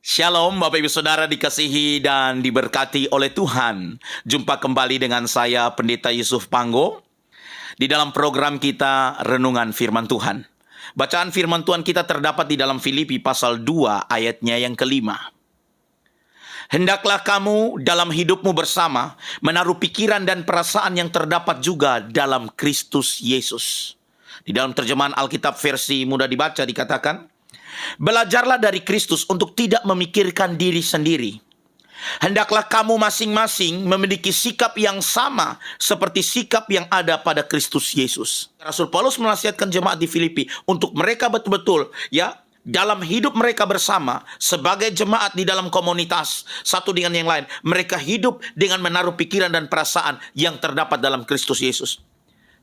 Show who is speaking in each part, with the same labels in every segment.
Speaker 1: Shalom Bapak Ibu Saudara dikasihi dan diberkati oleh Tuhan. Jumpa kembali dengan saya Pendeta Yusuf Panggo di dalam program kita Renungan Firman Tuhan. Bacaan firman Tuhan kita terdapat di dalam Filipi pasal 2 ayatnya yang kelima. Hendaklah kamu dalam hidupmu bersama menaruh pikiran dan perasaan yang terdapat juga dalam Kristus Yesus. Di dalam terjemahan Alkitab versi mudah dibaca dikatakan, belajarlah dari Kristus untuk tidak memikirkan diri sendiri. Hendaklah kamu masing-masing memiliki sikap yang sama seperti sikap yang ada pada Kristus Yesus. Rasul Paulus menasihatkan jemaat di Filipi untuk mereka betul-betul dalam hidup mereka bersama sebagai jemaat di dalam komunitas satu dengan yang lain. Mereka hidup dengan menaruh pikiran dan perasaan yang terdapat dalam Kristus Yesus.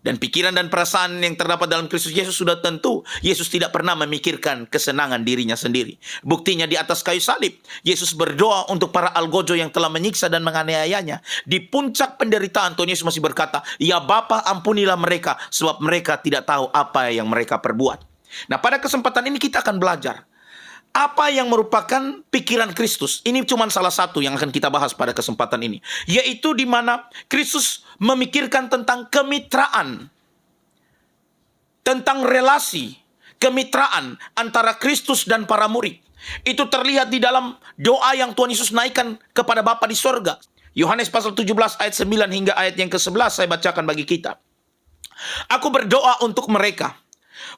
Speaker 1: Dan pikiran dan perasaan yang terdapat dalam Kristus Yesus sudah tentu. Yesus tidak pernah memikirkan kesenangan dirinya sendiri. Buktinya di atas kayu salib, Yesus berdoa untuk para algojo yang telah menyiksa dan menganiayanya. Di puncak penderitaan, Tuhan Yesus masih berkata, "Ya Bapa, ampunilah mereka, sebab mereka tidak tahu apa yang mereka perbuat." Nah, pada kesempatan ini kita akan belajar apa yang merupakan pikiran Kristus. Ini cuma salah satu yang akan kita bahas pada kesempatan ini, yaitu di mana Kristus memikirkan tentang kemitraan, tentang relasi kemitraan antara Kristus dan para murid. Itu terlihat di dalam doa yang Tuhan Yesus naikkan kepada Bapa di sorga. Yohanes pasal 17 ayat 9 hingga ayat yang ke-11 saya bacakan bagi kita. "Aku berdoa untuk mereka,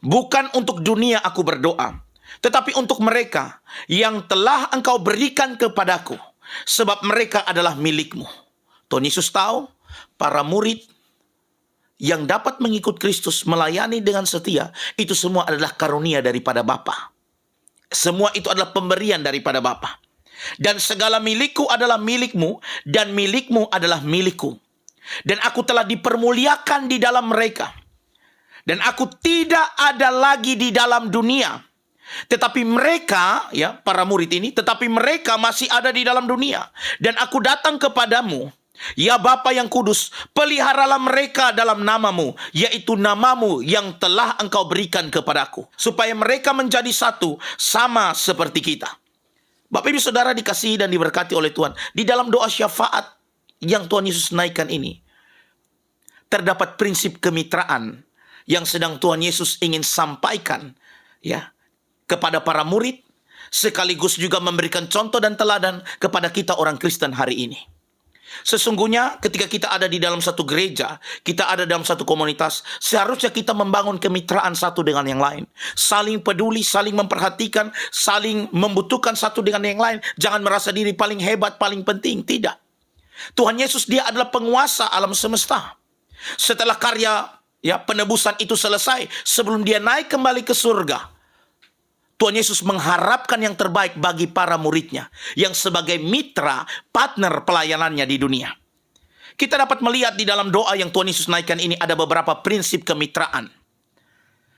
Speaker 1: bukan untuk dunia aku berdoa, tetapi untuk mereka yang telah Engkau berikan kepadaku, sebab mereka adalah milik-Mu." Tuhan Yesus tahu para murid yang dapat mengikut Kristus melayani dengan setia, itu semua adalah karunia daripada Bapa. Semua itu adalah pemberian daripada Bapa. Dan segala milikku adalah milik-Mu, dan milik-Mu adalah milikku. Dan aku telah dipermuliakan di dalam mereka. Dan aku tidak ada lagi di dalam dunia. Tetapi mereka, para murid ini, tetapi mereka masih ada di dalam dunia. Dan aku datang kepadamu, ya Bapa yang kudus, peliharalah mereka dalam namamu, yaitu namamu yang telah Engkau berikan kepadaku, supaya mereka menjadi satu, sama seperti kita. Bapak Ibu Saudara dikasihi dan diberkati oleh Tuhan. Di dalam doa syafaat yang Tuhan Yesus naikkan ini, terdapat prinsip kemitraan yang sedang Tuhan Yesus ingin sampaikan kepada para murid, sekaligus juga memberikan contoh dan teladan kepada kita orang Kristen hari ini. Sesungguhnya ketika kita ada di dalam satu gereja, kita ada dalam satu komunitas, seharusnya kita membangun kemitraan satu dengan yang lain. Saling peduli, saling memperhatikan, saling membutuhkan satu dengan yang lain. Jangan merasa diri paling hebat, paling penting. Tidak. Tuhan Yesus, dia adalah penguasa alam semesta. Setelah karya penebusan itu selesai, sebelum dia naik kembali ke surga, Tuhan Yesus mengharapkan yang terbaik bagi para muridnya yang sebagai mitra, partner pelayanannya di dunia. Kita dapat melihat di dalam doa yang Tuhan Yesus naikkan ini ada beberapa prinsip kemitraan.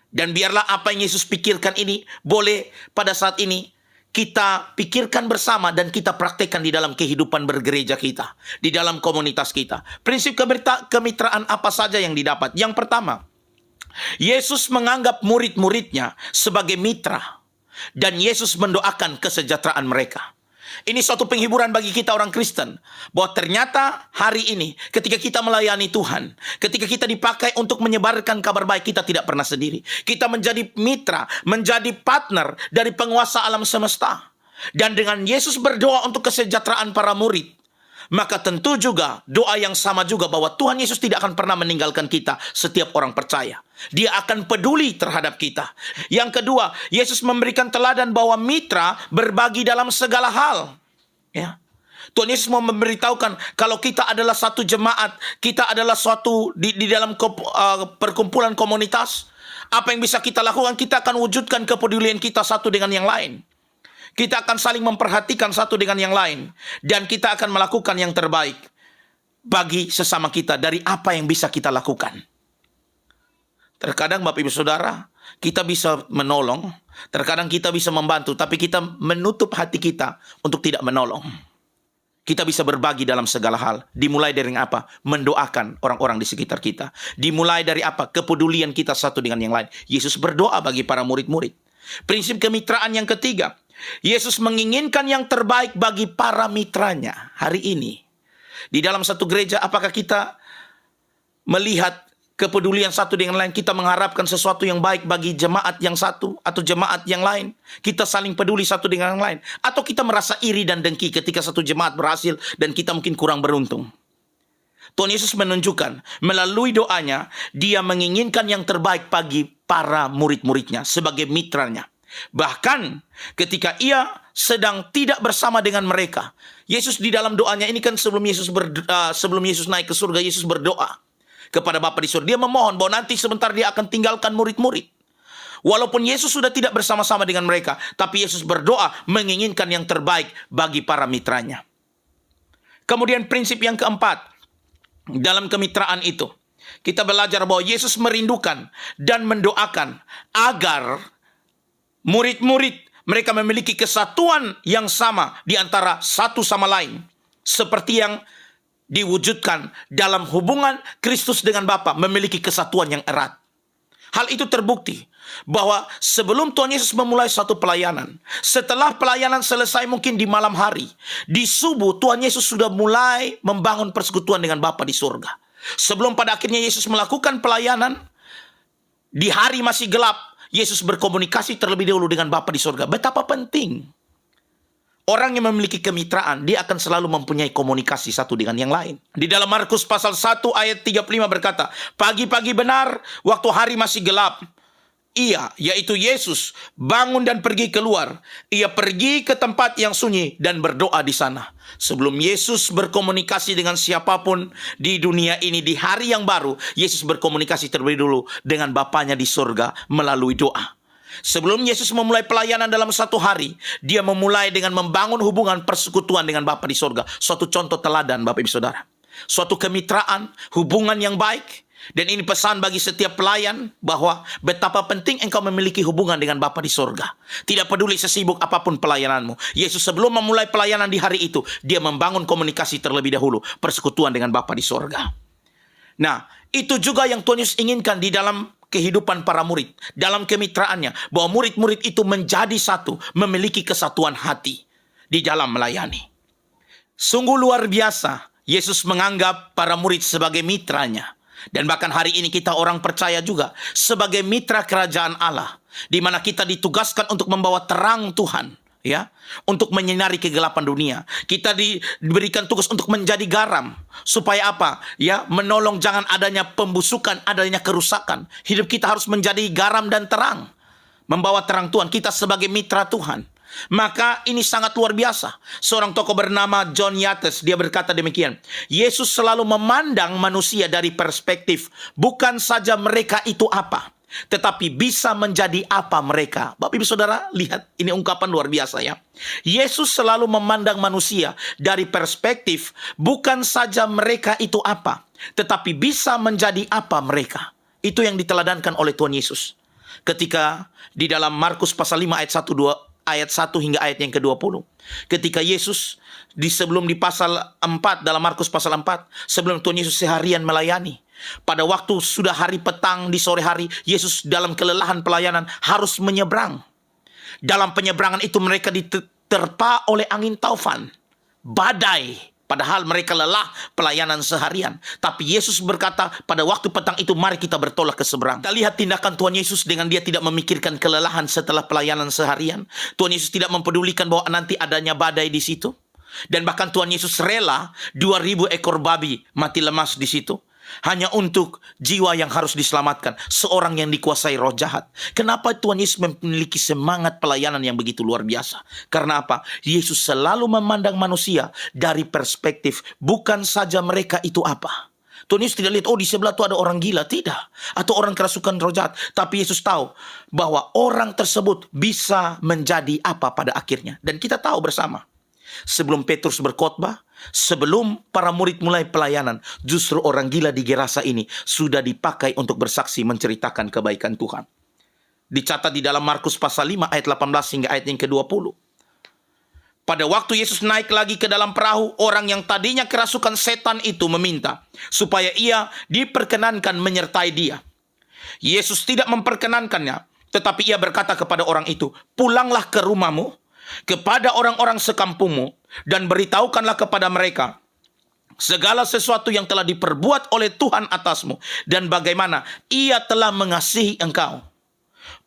Speaker 1: Dan biarlah apa yang Yesus pikirkan ini boleh pada saat ini kita pikirkan bersama dan kita praktekkan di dalam kehidupan bergereja kita, di dalam komunitas kita. Prinsip kemitraan apa saja yang didapat? Yang pertama, Yesus menganggap murid-muridnya sebagai mitra. Dan Yesus mendoakan kesejahteraan mereka. Ini suatu penghiburan bagi kita orang Kristen, bahwa ternyata hari ini ketika kita melayani Tuhan, ketika kita dipakai untuk menyebarkan kabar baik, kita tidak pernah sendiri. Kita menjadi mitra, menjadi partner dari penguasa alam semesta. Dan dengan Yesus berdoa untuk kesejahteraan para murid, maka tentu juga doa yang sama juga bahwa Tuhan Yesus tidak akan pernah meninggalkan kita, setiap orang percaya. Dia akan peduli terhadap kita. Yang kedua, Yesus memberikan teladan bahwa mitra berbagi dalam segala hal. Tuhan Yesus mau memberitahukan kalau kita adalah satu jemaat, kita adalah suatu di dalam perkumpulan komunitas, apa yang bisa kita lakukan? Kita akan wujudkan kepedulian kita satu dengan yang lain. Kita akan saling memperhatikan satu dengan yang lain. Dan kita akan melakukan yang terbaik bagi sesama kita dari apa yang bisa kita lakukan. Terkadang Bapak Ibu Saudara, kita bisa menolong. Terkadang kita bisa membantu. Tapi kita menutup hati kita untuk tidak menolong. Kita bisa berbagi dalam segala hal. Dimulai dari apa? Mendoakan orang-orang di sekitar kita. Dimulai dari apa? Kepedulian kita satu dengan yang lain. Yesus berdoa bagi para murid-murid. Prinsip kemitraan yang ketiga, Yesus menginginkan yang terbaik bagi para mitranya hari ini. Di dalam satu gereja, apakah kita melihat kepedulian satu dengan lain? Kita mengharapkan sesuatu yang baik bagi jemaat yang satu atau jemaat yang lain. Kita saling peduli satu dengan yang lain. Atau kita merasa iri dan dengki ketika satu jemaat berhasil dan kita mungkin kurang beruntung. Tuhan Yesus menunjukkan melalui doanya, dia menginginkan yang terbaik bagi para murid-muridnya sebagai mitranya. Bahkan ketika ia sedang tidak bersama dengan mereka, Yesus di dalam doanya ini kan sebelum Yesus naik ke surga, Yesus berdoa kepada Bapa di surga. Dia memohon bahwa nanti sebentar dia akan tinggalkan murid-murid. Walaupun Yesus sudah tidak bersama-sama dengan mereka, tapi Yesus berdoa menginginkan yang terbaik bagi para mitranya. Kemudian prinsip yang keempat, dalam kemitraan itu, kita belajar bahwa Yesus merindukan dan mendoakan agar murid-murid mereka memiliki kesatuan yang sama di antara satu sama lain. Seperti yang diwujudkan dalam hubungan Kristus dengan Bapa, memiliki kesatuan yang erat. Hal itu terbukti bahwa sebelum Tuhan Yesus memulai satu pelayanan, setelah pelayanan selesai mungkin di malam hari, di subuh Tuhan Yesus sudah mulai membangun persekutuan dengan Bapa di surga. Sebelum pada akhirnya Yesus melakukan pelayanan, di hari masih gelap, Yesus berkomunikasi terlebih dahulu dengan Bapa di surga. Betapa penting. Orang yang memiliki kemitraan, dia akan selalu mempunyai komunikasi satu dengan yang lain. Di dalam Markus pasal 1 ayat 35 berkata, pagi-pagi benar, waktu hari masih gelap, ia, yaitu Yesus, bangun dan pergi keluar. Ia pergi ke tempat yang sunyi dan berdoa di sana. Sebelum Yesus berkomunikasi dengan siapapun di dunia ini, di hari yang baru, Yesus berkomunikasi terlebih dulu dengan Bapanya di surga melalui doa. Sebelum Yesus memulai pelayanan dalam satu hari, dia memulai dengan membangun hubungan persekutuan dengan Bapa di surga. Suatu contoh teladan, Bapak Ibu Saudara. Suatu kemitraan, hubungan yang baik. Dan ini pesan bagi setiap pelayan bahwa betapa penting engkau memiliki hubungan dengan Bapa di surga. Tidak peduli sesibuk apapun pelayananmu. Yesus sebelum memulai pelayanan di hari itu, dia membangun komunikasi terlebih dahulu, persekutuan dengan Bapa di surga. Nah, itu juga yang Tuhan Yesus inginkan di dalam kehidupan para murid, dalam kemitraannya, bahwa murid-murid itu menjadi satu, memiliki kesatuan hati di dalam melayani. Sungguh luar biasa, Yesus menganggap para murid sebagai mitranya. Dan bahkan hari ini kita orang percaya juga sebagai mitra kerajaan Allah, di mana kita ditugaskan untuk membawa terang Tuhan, ya, untuk menyinari kegelapan dunia. Kita diberikan tugas untuk menjadi garam, supaya apa? Ya, menolong jangan adanya pembusukan, adanya kerusakan. Hidup kita harus menjadi garam dan terang, membawa terang Tuhan. Kita sebagai mitra Tuhan. Maka ini sangat luar biasa. Seorang tokoh bernama John Yates, dia berkata demikian, Yesus selalu memandang manusia dari perspektif bukan saja mereka itu apa, tetapi bisa menjadi apa mereka. Bapak Ibu Saudara, lihat, ini ungkapan luar biasa ya. Yesus selalu memandang manusia dari perspektif bukan saja mereka itu apa, tetapi bisa menjadi apa mereka. Itu yang diteladankan oleh Tuhan Yesus. Ketika di dalam Markus pasal 5 ayat 1 hingga ayat yang ke-20. Ketika Yesus sebelum di pasal 4 dalam Markus pasal 4, sebelum Tuhan Yesus seharian melayani. Pada waktu sudah hari petang di sore hari, Yesus dalam kelelahan pelayanan harus menyeberang. Dalam penyeberangan itu mereka diterpa oleh angin taufan, badai. Padahal mereka lelah pelayanan seharian. Tapi Yesus berkata pada waktu petang itu, mari kita bertolak ke seberang. Kita lihat tindakan Tuhan Yesus dengan dia tidak memikirkan kelelahan setelah pelayanan seharian. Tuhan Yesus tidak mempedulikan bahwa nanti adanya badai di situ. Dan bahkan Tuhan Yesus rela 2.000 ekor babi mati lemas di situ. Hanya untuk jiwa yang harus diselamatkan, seorang yang dikuasai roh jahat. Kenapa Tuhan Yesus memiliki semangat pelayanan yang begitu luar biasa? Karena apa? Yesus selalu memandang manusia dari perspektif bukan saja mereka itu apa. Tuhan Yesus tidak lihat, oh di sebelah itu ada orang gila, tidak. Atau orang kerasukan roh jahat. Tapi Yesus tahu bahwa orang tersebut bisa menjadi apa pada akhirnya. Dan kita tahu bersama, sebelum Petrus berkhotbah, sebelum para murid mulai pelayanan, justru orang gila di Gerasa ini sudah dipakai untuk bersaksi menceritakan kebaikan Tuhan. Dicatat di dalam Markus pasal 5 ayat 18 hingga ayat yang ke-20. Pada waktu Yesus naik lagi ke dalam perahu, orang yang tadinya kerasukan setan itu meminta supaya ia diperkenankan menyertai dia. Yesus tidak memperkenankannya, tetapi ia berkata kepada orang itu, pulanglah ke rumahmu kepada orang-orang sekampungmu, dan beritahukanlah kepada mereka segala sesuatu yang telah diperbuat oleh Tuhan atasmu, dan bagaimana ia telah mengasihi engkau.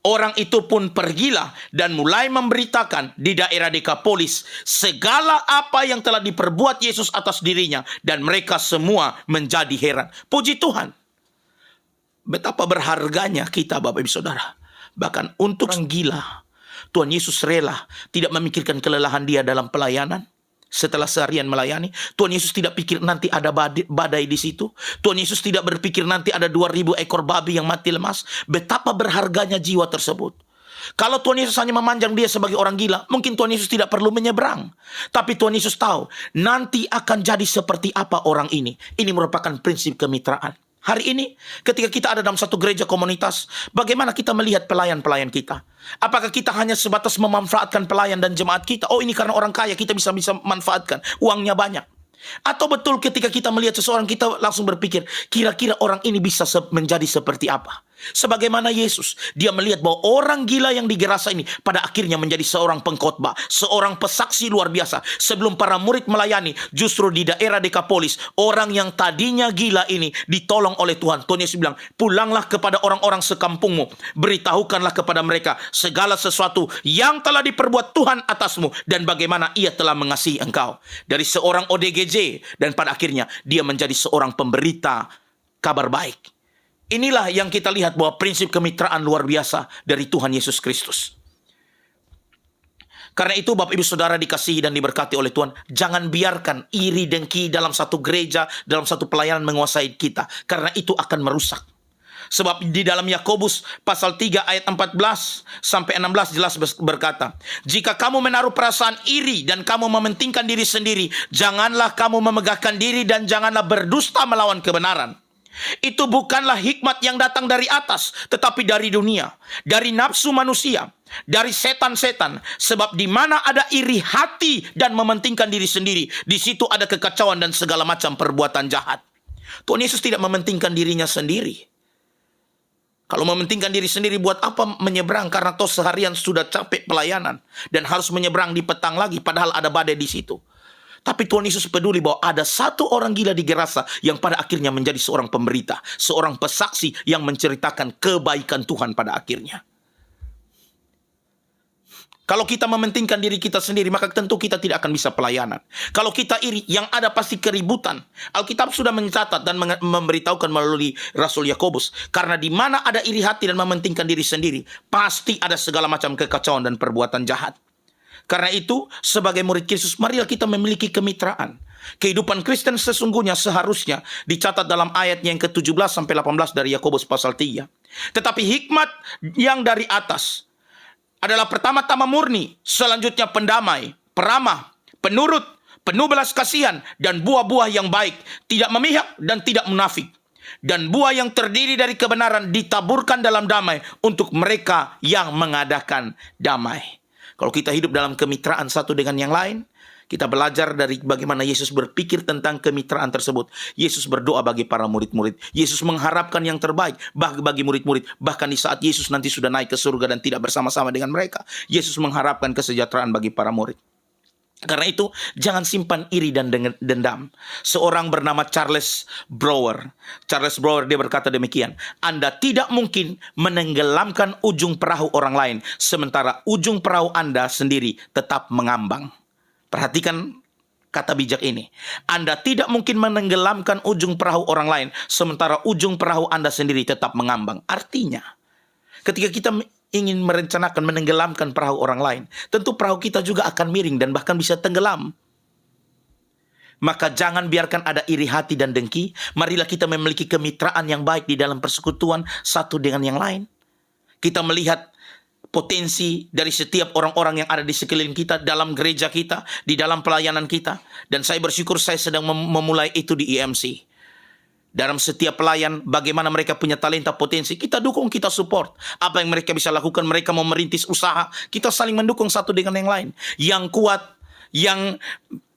Speaker 1: Orang itu pun pergilah dan mulai memberitakan di daerah Dekapolis segala apa yang telah diperbuat Yesus atas dirinya, dan mereka semua menjadi heran. Puji Tuhan. Betapa berharganya kita, Bapak Ibu Saudara. Bahkan untuk orang gila, Tuhan Yesus rela tidak memikirkan kelelahan dia dalam pelayanan. Setelah seharian melayani, Tuhan Yesus tidak pikir nanti ada badai di situ. Tuhan Yesus tidak berpikir nanti ada 2.000 ekor babi yang mati lemas. Betapa berharganya jiwa tersebut. Kalau Tuhan Yesus hanya memanjang dia sebagai orang gila, mungkin Tuhan Yesus tidak perlu menyeberang. Tapi Tuhan Yesus tahu nanti akan jadi seperti apa orang ini. Ini merupakan prinsip kemitraan. Hari ini ketika kita ada dalam satu gereja komunitas, bagaimana kita melihat pelayan-pelayan kita? Apakah kita hanya sebatas memanfaatkan pelayan dan jemaat kita? Oh, ini karena orang kaya kita bisa manfaatkan, uangnya banyak. Atau betul ketika kita melihat seseorang, kita langsung berpikir, kira-kira orang ini bisa menjadi seperti apa? Sebagaimana Yesus, dia melihat bahwa orang gila yang di Gerasa ini pada akhirnya menjadi seorang pengkhotbah, seorang pesaksi luar biasa. Sebelum para murid melayani, justru di daerah Dekapolis, orang yang tadinya gila ini ditolong oleh Tuhan. Tuhan Yesus bilang, pulanglah kepada orang-orang sekampungmu, beritahukanlah kepada mereka segala sesuatu yang telah diperbuat Tuhan atasmu, dan bagaimana ia telah mengasihi engkau. Dari seorang ODGJ, dan pada akhirnya dia menjadi seorang pemberita kabar baik. Inilah yang kita lihat bahwa prinsip kemitraan luar biasa dari Tuhan Yesus Kristus. Karena itu Bapak Ibu Saudara dikasihi dan diberkati oleh Tuhan, jangan biarkan iri dengki dalam satu gereja, dalam satu pelayanan menguasai kita. Karena itu akan merusak. Sebab di dalam Yakobus pasal 3 ayat 14 sampai 16 jelas berkata, jika kamu menaruh perasaan iri dan kamu mementingkan diri sendiri, janganlah kamu memegahkan diri dan janganlah berdusta melawan kebenaran. Itu bukanlah hikmat yang datang dari atas, tetapi dari dunia, dari nafsu manusia, dari setan-setan. Sebab di mana ada iri hati dan mementingkan diri sendiri, di situ ada kekacauan dan segala macam perbuatan jahat. Tuhan Yesus tidak mementingkan dirinya sendiri. Kalau mementingkan diri sendiri, buat apa menyeberang? Karena toh seharian sudah capek pelayanan dan harus menyeberang di petang lagi, padahal ada badai di situ. Tapi Tuhan Yesus peduli bahwa ada satu orang gila di Gerasa yang pada akhirnya menjadi seorang pemberita, seorang pesaksi yang menceritakan kebaikan Tuhan pada akhirnya. Kalau kita mementingkan diri kita sendiri, maka tentu kita tidak akan bisa pelayanan. Kalau kita iri, yang ada pasti keributan. Alkitab sudah mencatat dan memberitahukan melalui Rasul Yakobus. Karena di mana ada iri hati dan mementingkan diri sendiri, pasti ada segala macam kekacauan dan perbuatan jahat. Karena itu, sebagai murid Kristus, marilah kita memiliki kemitraan. Kehidupan Kristen sesungguhnya seharusnya dicatat dalam ayat yang ke-17 sampai 18 dari Yakobus pasal 3. Tetapi hikmat yang dari atas adalah pertama-tama murni, selanjutnya pendamai, peramah, penurut, penuh belas kasihan, dan buah-buah yang baik, tidak memihak dan tidak munafik. Dan buah yang terdiri dari kebenaran ditaburkan dalam damai untuk mereka yang mengadakan damai. Kalau kita hidup dalam kemitraan satu dengan yang lain, kita belajar dari bagaimana Yesus berpikir tentang kemitraan tersebut. Yesus berdoa bagi para murid-murid. Yesus mengharapkan yang terbaik bagi murid-murid. Bahkan di saat Yesus nanti sudah naik ke surga dan tidak bersama-sama dengan mereka, Yesus mengharapkan kesejahteraan bagi para murid. Karena itu, jangan simpan iri dan dendam. Seorang bernama Charles Brouwer, dia berkata demikian, Anda tidak mungkin menenggelamkan ujung perahu orang lain, sementara ujung perahu Anda sendiri tetap mengambang. Perhatikan kata bijak ini. Anda tidak mungkin menenggelamkan ujung perahu orang lain, sementara ujung perahu Anda sendiri tetap mengambang. Artinya, ketika kita ingin merencanakan menenggelamkan perahu orang lain, tentu perahu kita juga akan miring dan bahkan bisa tenggelam. Maka jangan biarkan ada iri hati dan dengki. Marilah kita memiliki kemitraan yang baik di dalam persekutuan satu dengan yang lain. Kita melihat potensi dari setiap orang-orang yang ada di sekeliling kita, dalam gereja kita, di dalam pelayanan kita. Dan saya bersyukur saya sedang memulai itu di EMC. Dalam setiap pelayan, bagaimana mereka punya talenta, potensi, kita dukung, kita support. Apa yang mereka bisa lakukan, mereka mau merintis usaha, kita saling mendukung satu dengan yang lain. Yang kuat, yang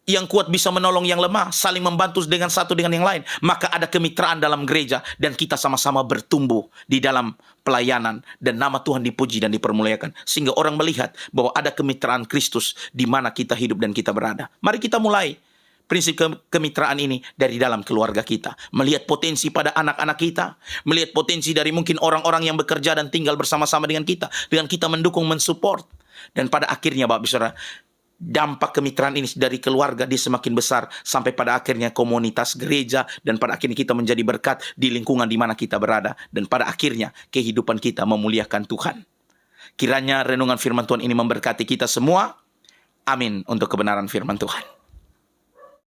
Speaker 1: Yang kuat bisa menolong yang lemah, saling membantu dengan satu dengan yang lain. Maka ada kemitraan dalam gereja dan kita sama-sama bertumbuh di dalam pelayanan dan nama Tuhan dipuji dan dipermuliakan. Sehingga orang melihat bahwa ada kemitraan Kristus di mana kita hidup dan kita berada. Mari kita mulai prinsip kemitraan ini dari dalam keluarga kita. Melihat potensi pada anak-anak kita. Melihat potensi dari mungkin orang-orang yang bekerja dan tinggal bersama-sama dengan kita. Dengan kita mendukung, mensupport. Dan pada akhirnya Bapak Saudara, dampak kemitraan ini dari keluarga dia semakin besar sampai pada akhirnya komunitas gereja dan pada akhirnya kita menjadi berkat di lingkungan di mana kita berada dan pada akhirnya kehidupan kita memuliakan Tuhan. Kiranya renungan firman Tuhan ini memberkati kita semua. Amin untuk kebenaran firman Tuhan.